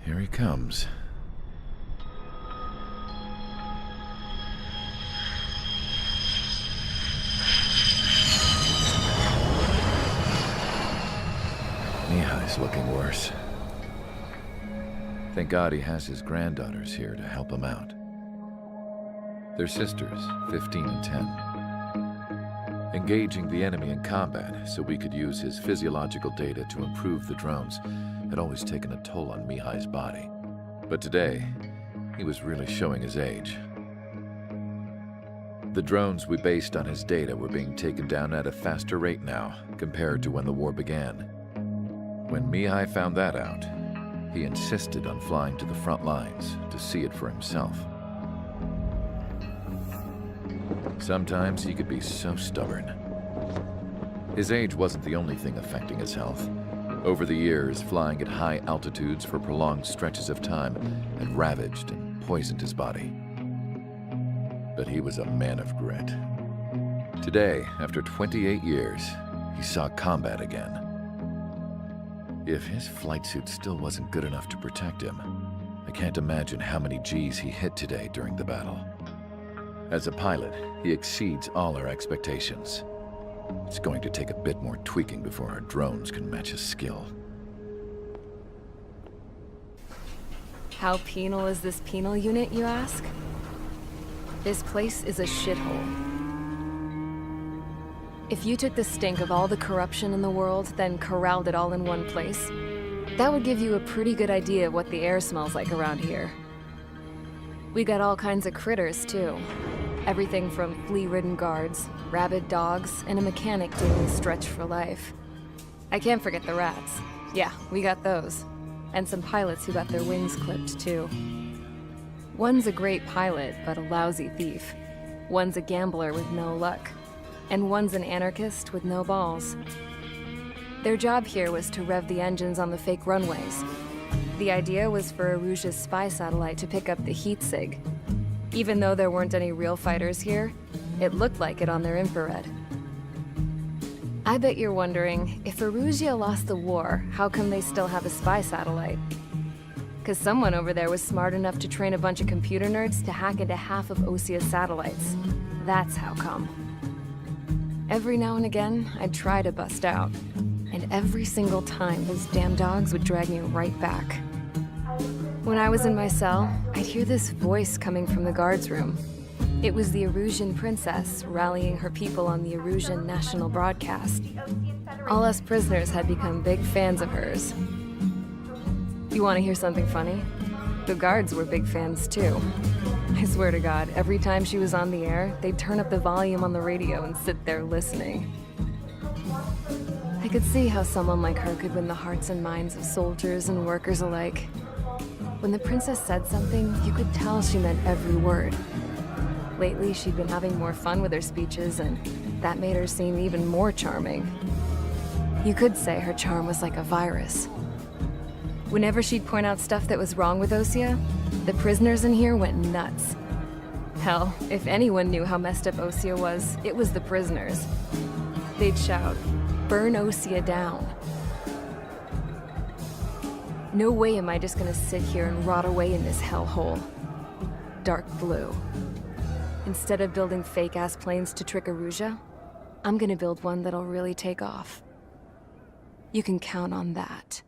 Here he comes. Mihai's looking worse. Thank God he has his granddaughters here to help him out. They're sisters, 15 and 10. Engaging the enemy in combat so we could use his physiological data to improve the drones had always taken a toll on Mihai's body. But today, he was really showing his age. The drones we based on his data were being taken down at a faster rate now compared to when the war began. When Mihai found that out, he insisted on flying to the front lines to see it for himself. Sometimes he could be so stubborn. His age wasn't the only thing affecting his health. Over the years, flying at high altitudes for prolonged stretches of time had ravaged and poisoned his body. But he was a man of grit. Today, after 28 years, he saw combat again. If his flight suit still wasn't good enough to protect him, I can't imagine how many G's he hit today during the battle. As a pilot, he exceeds all our expectations. It's going to take a bit more tweaking before our drones can match his skill. How penal is this penal unit, you ask? This place is a shithole. If you took the stink of all the corruption in the world, then corralled it all in one place, that would give you a pretty good idea of what the air smells like around here. We got all kinds of critters, too. Everything from flea-ridden guards, rabid dogs, and a mechanic doing stretch for life. I can't forget the rats. Yeah, we got those. And some pilots who got their wings clipped, too. One's a great pilot, but a lousy thief. One's a gambler with no luck. And one's an anarchist with no balls. Their job here was to rev the engines on the fake runways. The idea was for Aruja's spy satellite to pick up the heat sig. Even though there weren't any real fighters here, it looked like it on their infrared. I bet you're wondering, if Aruja lost the war, how come they still have a spy satellite? 'Cause someone over there was smart enough to train a bunch of computer nerds to hack into half of Osia's satellites. That's how come. Every now and again, I'd try to bust out. And every single time, those damn dogs would drag me right back. When I was in my cell, I'd hear this voice coming from the guards room. It was the Arujan princess rallying her people on the Arujan national broadcast. All us prisoners had become big fans of hers. You want to hear something funny? The guards were big fans too. I swear to God, every time she was on the air, they'd turn up the volume on the radio and sit there listening. I could see how someone like her could win the hearts and minds of soldiers and workers alike. When the princess said something, you could tell she meant every word. Lately, she'd been having more fun with her speeches, and that made her seem even more charming. You could say her charm was like a virus. Whenever she'd point out stuff that was wrong with Osia, the prisoners in here went nuts. Hell, if anyone knew how messed up Osia was, it was the prisoners. They'd shout, "Burn Osia down." No way am I just gonna sit here and rot away in this hellhole. Dark blue. Instead of building fake-ass planes to trick Aruja, I'm gonna build one that'll really take off. You can count on that.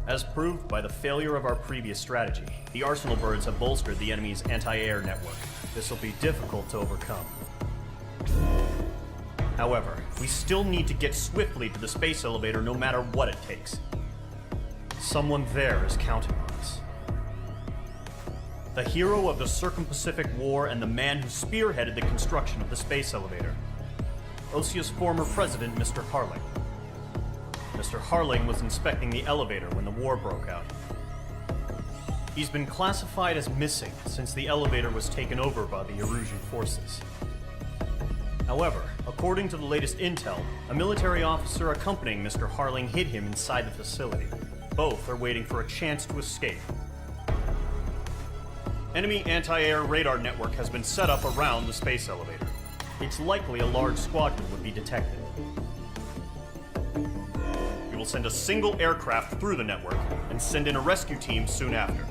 As proved by the failure of our previous strategy, the Arsenal birds have bolstered the enemy's anti-air network. This will be difficult to overcome. However, we still need to get swiftly to the space elevator no matter what it takes. Someone there is counting on us. The hero of the Circum-Pacific War and the man who spearheaded the construction of the space elevator. Osia's former president, Mr. Harling. Mr. Harling was inspecting the elevator when the war broke out. He's been classified as missing since the elevator was taken over by the Arujan forces. However, according to the latest intel, a military officer accompanying Mr. Harling hid him inside the facility. Both are waiting for a chance to escape. Enemy anti-air radar network has been set up around the space elevator. It's likely a large squadron would be detected. We will send a single aircraft through the network and send in a rescue team soon after.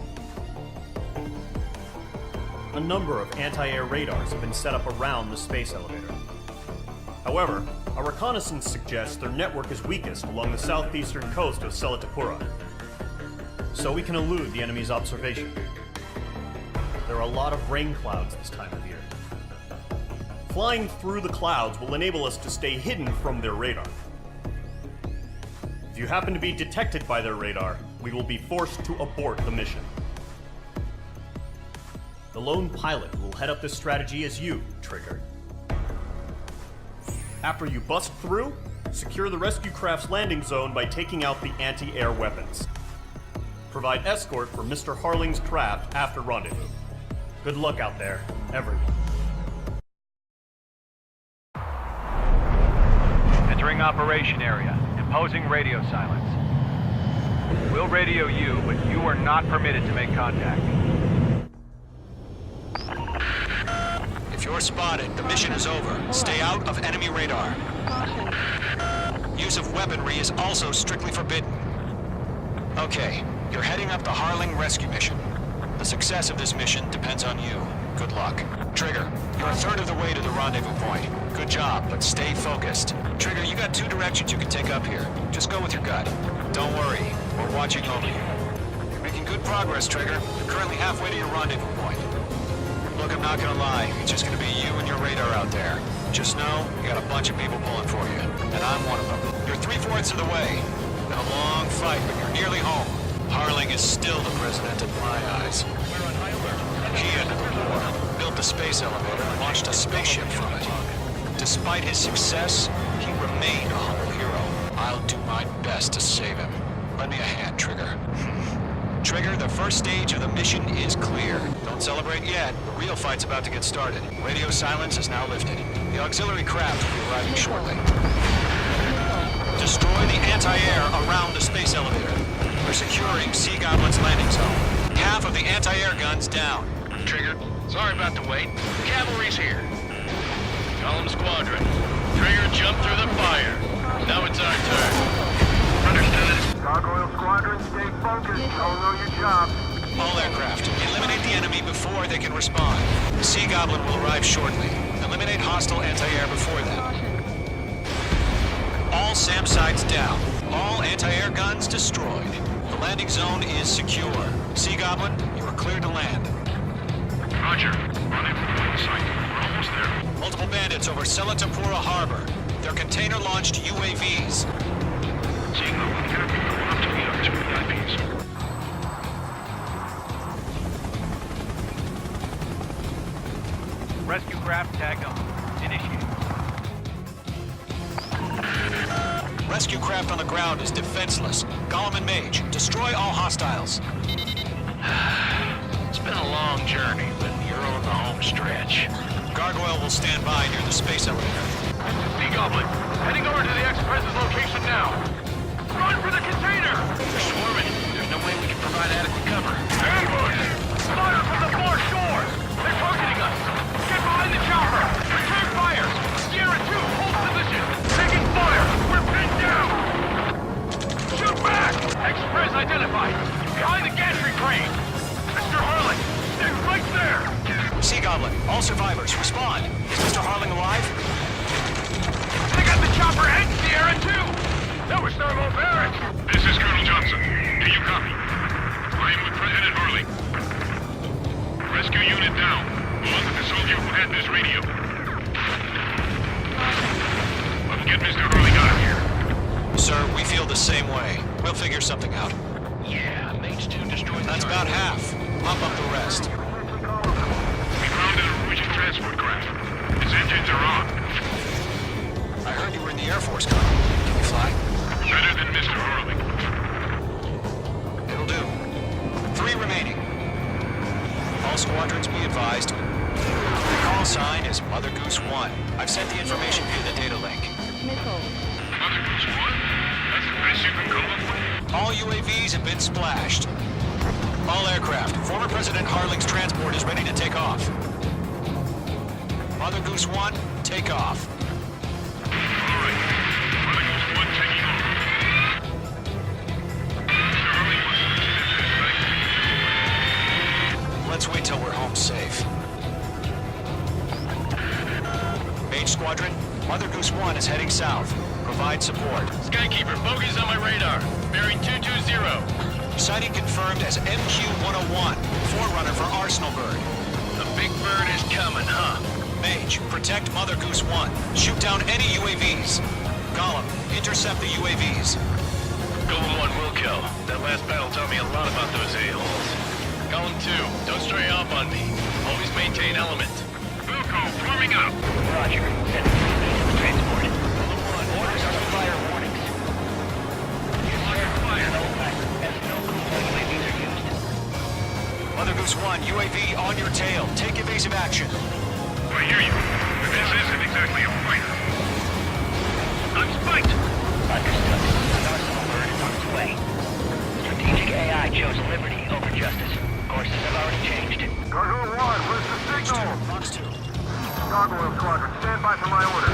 A number of anti-air radars have been set up around the space elevator. However, our reconnaissance suggests their network is weakest along the southeastern coast of Selatapura, so we can elude the enemy's observation. There are a lot of rain clouds this time of year. Flying through the clouds will enable us to stay hidden from their radar. If you happen to be detected by their radar, we will be forced to abort the mission. The lone pilot who will head up this strategy is you, Trigger. After you bust through, secure the rescue craft's landing zone by taking out the anti-air weapons. Provide escort for Mr. Harling's craft after rendezvous. Good luck out there, everyone. Entering operation area. Imposing radio silence. We'll radio you, but you are not permitted to make contact. If you're spotted, the mission is over. Stay out of enemy radar. Use of weaponry is also strictly forbidden. Okay, you're heading up the Harling rescue mission. The success of this mission depends on you. Good luck. Trigger, you're a third of the way to the rendezvous point. Good job, but stay focused. Trigger, you got 2 directions you can take up here. Just go with your gut. Don't worry, we're watching over you. You're making good progress, Trigger. You're currently halfway to your rendezvous point. Look, I'm not gonna lie, it's just gonna be you and your radar out there. Just know, you got a bunch of people pulling for you, and I'm one of them. You're 3/4 of the way. Been a long fight, but you're nearly home. Harling is still the president in my eyes. We're on high alert. He ended the war, built the space elevator, and launched a spaceship from it. Despite his success, he remained a humble hero. I'll do my best to save him. Lend me a hand, Trigger. Trigger, the first stage of the mission is clear. Don't celebrate yet. The real fight's about to get started. Radio silence is now lifted. The auxiliary craft will be arriving shortly. Destroy the anti-air around the space elevator. We're securing Sea Goblin's landing zone. Half of the anti-air guns down. Trigger, sorry about the wait. Cavalry's here. Column squadron. Trigger jumped through the fire. Now it's our turn. Understood. Gargoyle Squadron, stay focused. Y'all know your job. All aircraft, eliminate the enemy before they can respond. The Sea Goblin will arrive shortly. Eliminate hostile anti-air before them. All SAM sites down. All anti-air guns destroyed. The landing zone is secure. Sea Goblin, you are cleared to land. Roger. Rendezvous in sight. We're almost there. Multiple bandits over Selatapura Harbor. They're container-launched UAVs. Seeing them, enemy going up to meet our 2 VIPs. Rescue craft tagged on. Initiate. Rescue craft on the ground is defenseless. Gollum and Mage, destroy all hostiles. It's been a long journey, but you're on the home stretch. Gargoyle will stand by near the space elevator. Sea Goblin, heading over to the Express's location now. Run for the container! They're swarming. There's no way we can provide adequate cover. Ambush! Fire from the far shore! They're targeting us! Get behind the chopper! Return fire! Sierra 2, hold position! Taking fire! We're pinned down! Shoot back! Express identified! Behind the gantry crane! Mr. Harling! Stay right there! Sea Goblin, all survivors, respond. Is Mr. Harling alive? They got the chopper and Sierra 2! That was Thermo Barrett! This is Colonel Johnson. Do you copy? I am with President Harling. Rescue unit down. Along with the soldier who had this radio. We'll get Mr. Harling out of here. Sir, we feel the same way. We'll figure something out. Yeah, Mates 2 destroyed the That's about half. Pump up the rest. We grounded a Norwegian transport craft. Its engines are on. I heard you were in the Air Force, Colonel. Can you fly? Better than Mr. Harling. It'll do. 3 remaining. All squadrons be advised. The call sign is Mother Goose 1. I've sent the information via the data link. Mother Goose 1? That's the best you can call them? All UAVs have been splashed. All aircraft, former President Harling's transport is ready to take off. Mother Goose 1, take off. Alright. Mother Goose 1 taking off. Charlie wants to right? Let's wait till we're home safe. Mage Squadron, Mother Goose 1 is heading south. Provide support. Skykeeper, bogey's on my radar. Bearing 220. Sighting confirmed as MQ-101, forerunner for Arsenal Bird. The big bird is coming, huh? Mage, protect Mother Goose 1. Shoot down any UAVs. Gollum, intercept the UAVs. Golem 1 will kill. That last battle taught me a lot about those a-holes. Golem 2, don't stray off on me. Always maintain element. Wilco, forming up. Roger. Send transport. Orders are fire warnings. Fire. UAVs are used. Mother Goose 1, UAV on your tail. Take evasive action. I hear you. But this isn't exactly a fighter. I'm spiked. Understood. An Arsenal Bird is on its way. Strategic AI chose liberty over justice. Courses have already changed. Gargoyle 1, where's the signal? Fox 2. Gargoyle Squadron, stand by for my order.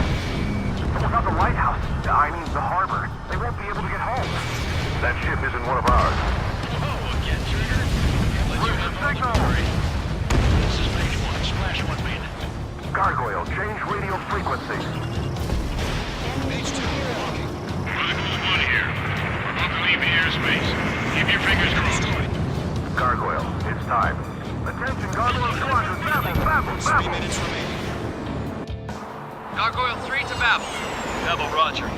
What about the lighthouse? I mean, the harbor. They won't be able to get home. That ship isn't one of ours. Oh, again, Trigger? Where's the signal? This is Mage 1. Splash 1 main. Gargoyle, change radio frequency. Mage 2, walking. Mother Goose 1 here. We're about to leave the airspace. Keep your fingers crossed. Gargoyle, it's time. Attention, Gargoyle Squadron, babble, babble, 3 babble. minutes remaining. Gargoyle 3 to Babel. Double Roger.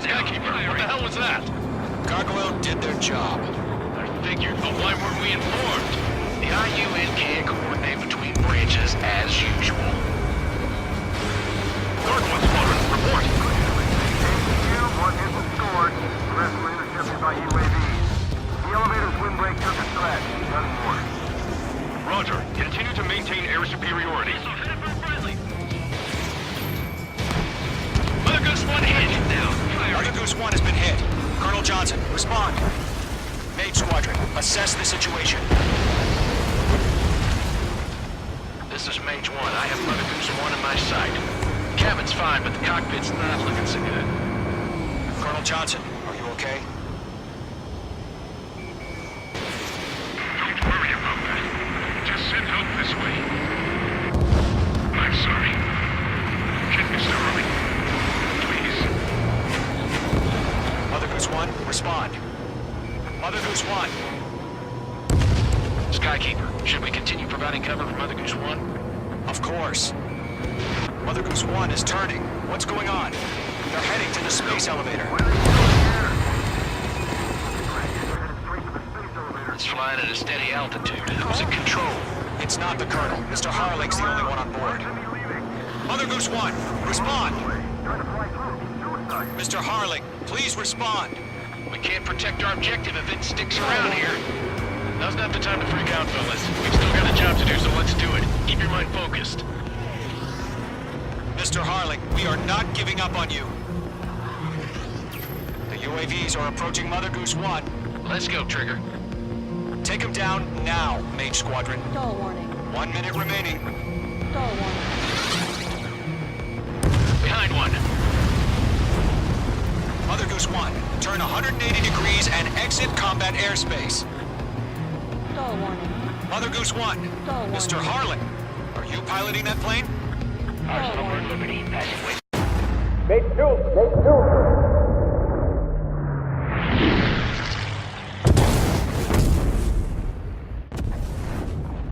Skykeeper, what the hell was that? Gargoyle did their job. I figured, but why weren't we informed? The IUN can't coordinate between branches as usual. Gargoyle Squadron, report. One hit was scored. The rest were intercepted by UAVs. The elevator's windbreak took a scratch. None more. Roger. Continue to maintain air superiority. Mother Goose 1 hit. Mother Goose 1 has been hit. Colonel Johnson, respond. Mage Squadron, assess the situation. This is Mage 1. I have Mother Goose 1 in my sight. Cabin's fine, but the cockpit's not looking so good. Colonel Johnson, are you okay? Don't worry about that. Just send help this way. I'm sorry. Get Mr. Harley. Please. Mother Goose 1, respond. Mother Goose 1. Skykeeper, should we continue providing cover for Mother Goose 1? Of course. Mother Goose 1 is turning. What's going on? They're heading to the space elevator. It's flying at a steady altitude. Who's in control? It's not the Colonel. Mr. Harling's the only one on board. Mother Goose 1, respond. Mr. Harling, please respond. We can't protect our objective if it sticks around here. Now's not the time to freak out, fellas. We've still got a job to do, so let's do it. Keep your mind focused. Mr. Harling, we are not giving up on you. The UAVs are approaching Mother Goose 1. Let's go, Trigger. Take them down now, Mage Squadron. Stall warning. 1 minute remaining. Stall warning. Behind one. Mother Goose 1, turn 180 degrees and exit combat airspace. Stall warning. Mother Goose 1, Stall warning. Mr. Harling, are you piloting that plane? Arsenal Bird Liberty, passing way.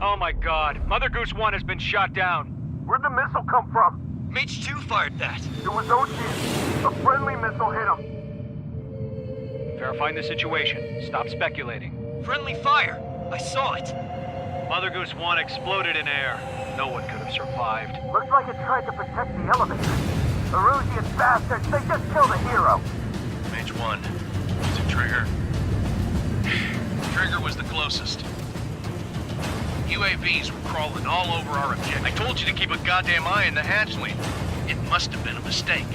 Oh my god, Mother Goose 1 has been shot down. Where'd the missile come from? Mage 2 fired that. It was Ocean. A friendly missile hit him. Verifying the situation. Stop speculating. Friendly fire. I saw it. Mother Goose 1 exploded in air. No one could have survived. Looks like it tried to protect the elevator. Erusian bastards, they just killed a hero. Mage 1. Is it Trigger? Trigger was the closest. UAVs were crawling all over our objective. I told you to keep a goddamn eye on the hatchling. It must have been a mistake.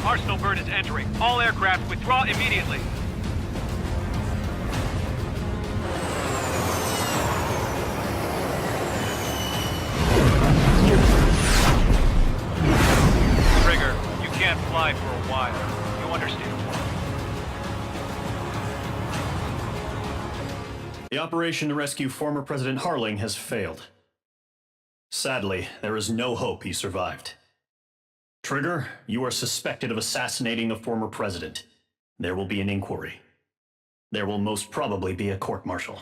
Arsenal bird is entering. All aircraft withdraw immediately. Trigger, you can't fly for a while. You understand? The operation to rescue former President Harling has failed. Sadly, there is no hope he survived. Trigger, you are suspected of assassinating the former president. There will be an inquiry. There will most probably be a court-martial.